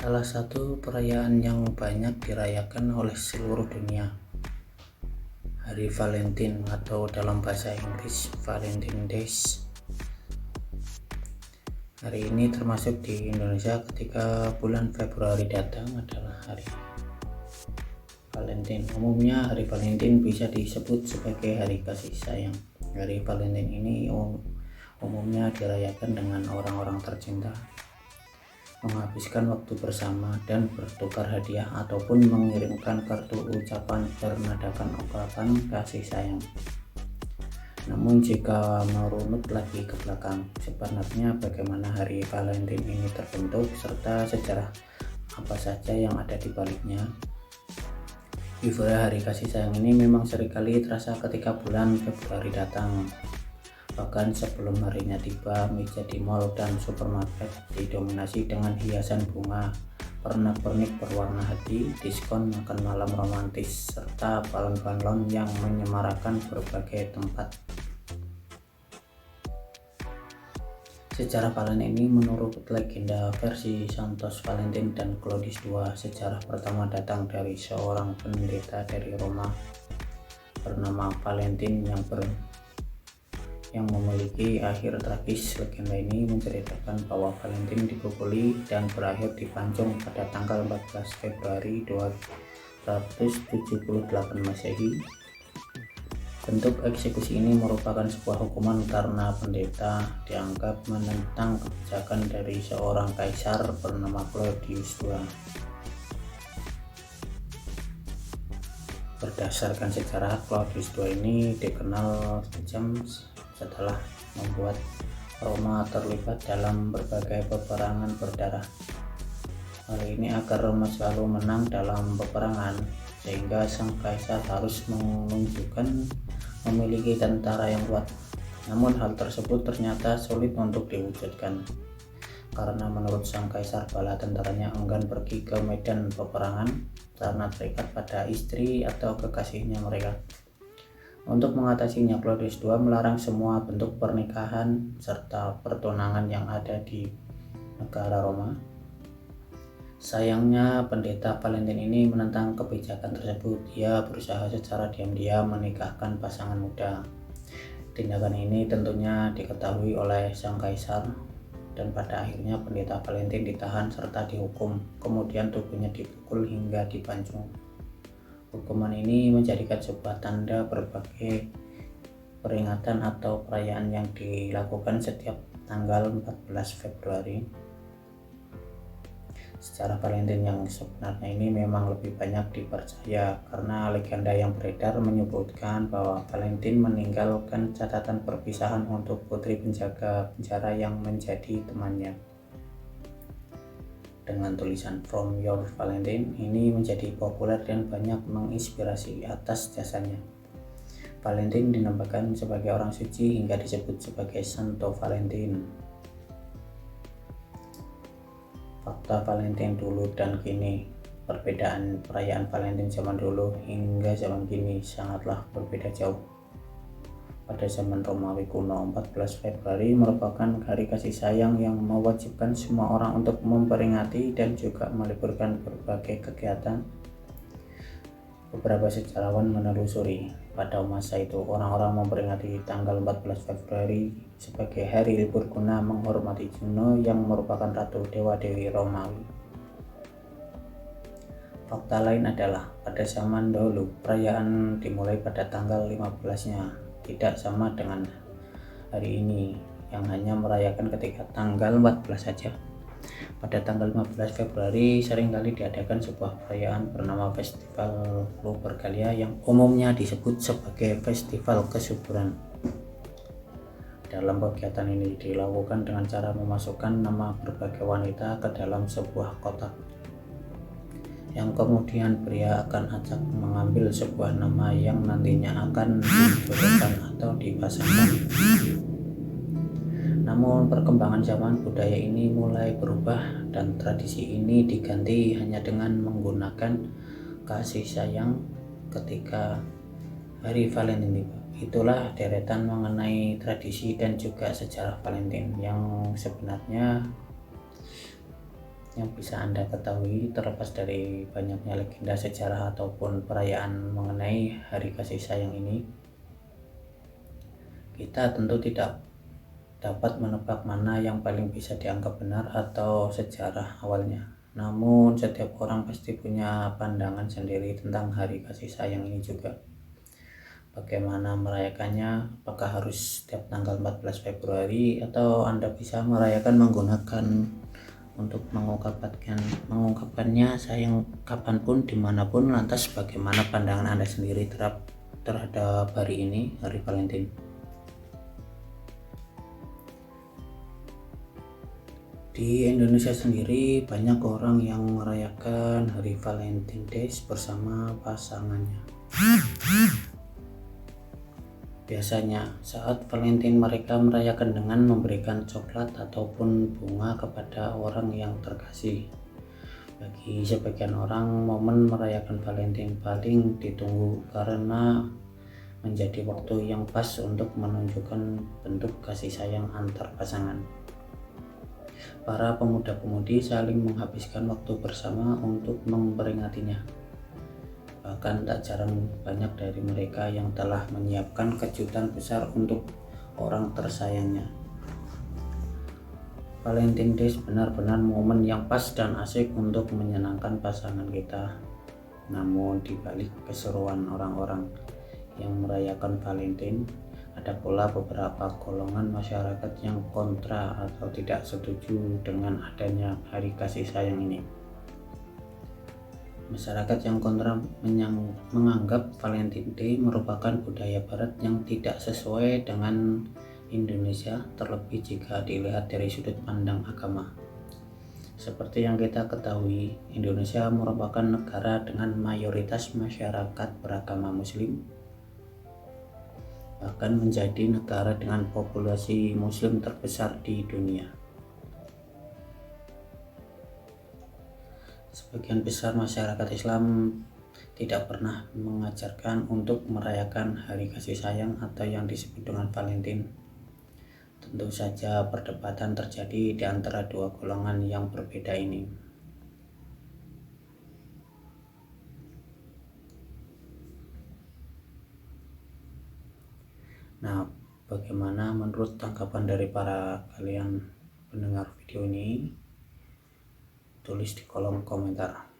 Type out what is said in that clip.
Salah satu perayaan yang banyak dirayakan oleh seluruh dunia, Hari Valentine atau dalam bahasa Inggris Valentine Days. Hari ini termasuk di Indonesia ketika bulan Februari datang adalah Hari Valentine. Umumnya Hari Valentine bisa disebut sebagai Hari Kasih Sayang. Hari Valentine ini umumnya dirayakan dengan orang-orang tercinta menghabiskan waktu bersama dan bertukar hadiah ataupun mengirimkan kartu ucapan bernadakan ungkapan kasih sayang. Namun jika merunut lagi ke belakang, sebenarnya bagaimana Hari Valentine ini terbentuk serta sejarah apa saja yang ada di baliknya. Euforia Hari Kasih Sayang ini memang seringkali terasa ketika bulan Februari datang. Bahkan sebelum harinya tiba, meja di mal dan supermarket didominasi dengan hiasan bunga, pernak-pernik berwarna hati, diskon makan malam romantis, serta balon-balon yang menyemarakan berbagai tempat. Sejarah Valentine ini menurut legenda versi Santos Valentine dan Claudius II, sejarah pertama datang dari seorang pendeta dari Roma bernama Valentine yang memiliki akhir tragis. Legenda ini menceritakan bahwa Valentine dipukuli dan berakhir dipancung pada tanggal 14 Februari 278 Masehi. Bentuk eksekusi ini merupakan sebuah hukuman karena pendeta dianggap menentang kebijakan dari seorang kaisar bernama Claudius II. Berdasarkan sejarah, Claudius II ini dikenal kejam setelah membuat Roma terlibat dalam berbagai peperangan berdarah. Hal ini agar Roma selalu menang dalam peperangan, sehingga sang kaisar harus menunjukkan memiliki tentara yang kuat. Namun hal tersebut ternyata sulit untuk diwujudkan, karena menurut sang kaisar bala tentaranya enggan pergi ke medan peperangan karena terikat pada istri atau kekasihnya mereka. Untuk mengatasinya, Claudius II melarang semua bentuk pernikahan serta pertunangan yang ada di negara Roma. Sayangnya, pendeta Valentine ini menentang kebijakan tersebut. Ia berusaha secara diam-diam menikahkan pasangan muda. Tindakan ini tentunya diketahui oleh sang kaisar, dan pada akhirnya pendeta Valentine ditahan serta dihukum. Kemudian tubuhnya dipukul hingga dipancung. Hukuman ini menjadikan sebuah tanda berbagai peringatan atau perayaan yang dilakukan setiap tanggal 14 Februari. Sejarah Valentine yang sebenarnya ini memang lebih banyak dipercaya karena legenda yang beredar menyebutkan bahwa Valentine meninggalkan catatan perpisahan untuk putri penjaga penjara yang menjadi temannya. Dengan tulisan From Your Valentine ini menjadi populer dan banyak menginspirasi atas jasanya. Valentine dinamakan sebagai orang suci hingga disebut sebagai Santo Valentine. Fakta Valentine dulu dan kini. Perbedaan perayaan Valentine zaman dulu hingga zaman kini sangatlah berbeda jauh. Pada zaman Romawi kuno, 14 Februari merupakan hari kasih sayang yang mewajibkan semua orang untuk memperingati dan juga meliburkan berbagai kegiatan. Beberapa sejarawan menelusuri pada masa itu orang-orang memperingati tanggal 14 Februari sebagai hari libur guna menghormati Juno yang merupakan ratu dewa-dewi Romawi. Fakta lain adalah pada zaman dahulu perayaan dimulai pada tanggal 15-nya, tidak sama dengan hari ini yang hanya merayakan ketika tanggal 14 saja. Pada tanggal 15 Februari seringkali diadakan sebuah perayaan bernama Festival Lupercalia yang umumnya disebut sebagai Festival Kesuburan. Dalam kegiatan ini dilakukan dengan cara memasukkan nama berbagai wanita ke dalam sebuah kotak, yang kemudian pria akan acak mengambil sebuah nama yang nantinya akan dijodohkan atau dipasangkan. Namun perkembangan zaman budaya ini mulai berubah dan tradisi ini diganti hanya dengan menggunakan kasih sayang ketika Hari Valentine tiba. Itulah deretan mengenai tradisi dan juga sejarah Valentine yang sebenarnya yang bisa Anda ketahui terlepas dari banyaknya legenda sejarah ataupun perayaan mengenai hari kasih sayang ini, kita tentu tidak dapat menebak mana yang paling bisa dianggap benar atau sejarah awalnya. Namun setiap orang pasti punya pandangan sendiri tentang hari kasih sayang ini juga. Bagaimana merayakannya? Apakah harus setiap tanggal 14 Februari atau Anda bisa merayakan menggunakan untuk mengungkapkannya sayang kapanpun, dimanapun? Lantas bagaimana pandangan Anda sendiri terhadap hari ini, hari Valentine? Di Indonesia sendiri banyak orang yang merayakan hari Valentine Days bersama pasangannya. Biasanya saat Valentine mereka merayakan dengan memberikan coklat ataupun bunga kepada orang yang terkasih. Bagi sebagian orang, momen merayakan Valentine paling ditunggu karena menjadi waktu yang pas untuk menunjukkan bentuk kasih sayang antar pasangan. Para pemuda-pemudi saling menghabiskan waktu bersama untuk memperingatinya. Bahkan tak jarang banyak dari mereka yang telah menyiapkan kejutan besar untuk orang tersayangnya. Valentine Days benar-benar momen yang pas dan asik untuk menyenangkan pasangan kita. Namun di balik keseruan orang-orang yang merayakan Valentine, ada pula beberapa golongan masyarakat yang kontra atau tidak setuju dengan adanya hari kasih sayang ini. Masyarakat yang kontra menganggap Valentine Day merupakan budaya barat yang tidak sesuai dengan Indonesia, terlebih jika dilihat dari sudut pandang agama. Seperti yang kita ketahui, Indonesia merupakan negara dengan mayoritas masyarakat beragama Muslim, bahkan menjadi negara dengan populasi Muslim terbesar di dunia. Sebagian besar masyarakat Islam tidak pernah mengajarkan untuk merayakan hari kasih sayang atau yang disebut dengan Valentine. Tentu saja perdebatan terjadi di antara dua golongan yang berbeda ini. Nah, bagaimana menurut tanggapan dari para kalian pendengar video ini? Tulis di kolom komentar.